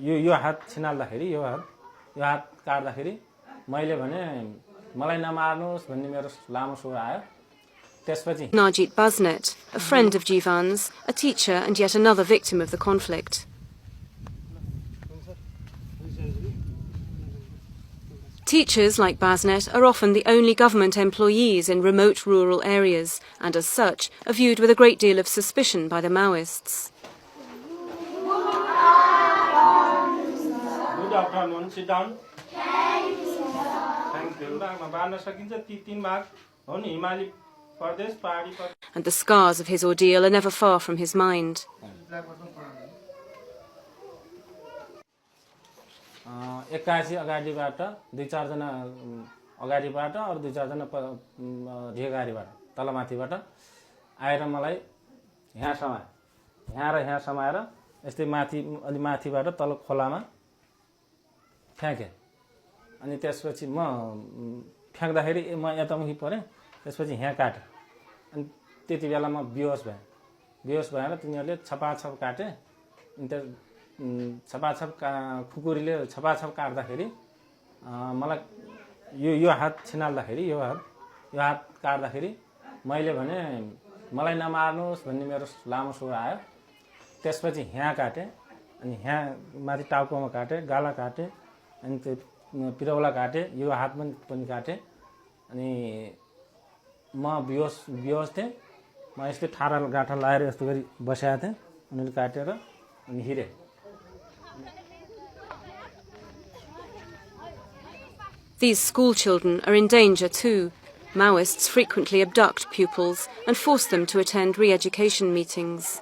यो हात छिनाल्दाखेरि यो हात काट्दाखेरि मैले भने मलाई नमार्नुस् भन्ने मेरो लामो स्वर आयो। त्यसपछि Narjit Basnet, a friend of Jivan's, a teacher and yet another victim of the conflict. Teachers like Basnet are often the only government employees in remote rural areas and as such are viewed with a great deal of suspicion by the Maoists. Good afternoon, sit down. Thank you. And the scars of his ordeal are never far from his mind. एक्कासी अगाडिबाट दुई चार जना अगाडिबाट अरु दुई चार जना ढेगारीबाट तलमाथिबाट आएर मलाई यहाँ समाएर यस्तै माथि अलि माथिबाट तल खोलामा फ्याके। अनि त्यसपछि म फ्याक्दाखेरि म यतामुखी परे, त्यसपछि यहाँ काटे। अनि त्यति बेला म बेहोस भएर तिनीहरूले छपाछप काटे। अनि छपाछप खुकुरीले छपाछप काट्दाखेरि मलाई यो हात छिनाल्दाखेरि यो हात काट्दाखेरि मैले भने मलाई नमार्नुस् भन्ने मेरो लामो स्वर आयो। त्यसपछि यहाँ काटे, अनि यहाँ माथि टाउकोमा काटे, गाला काटे, अनि त्यो पिरौला काटे, यो हात पनि काटे। अनि म बेहोस थिएँ। म यस्तै ठाडा गाठा लाएर यस्तो गरी बसेको थिएँ। उनीहरूले काटेर अनि हिरे। These school children are in danger too. Maoists frequently abduct pupils and force them to attend re-education meetings.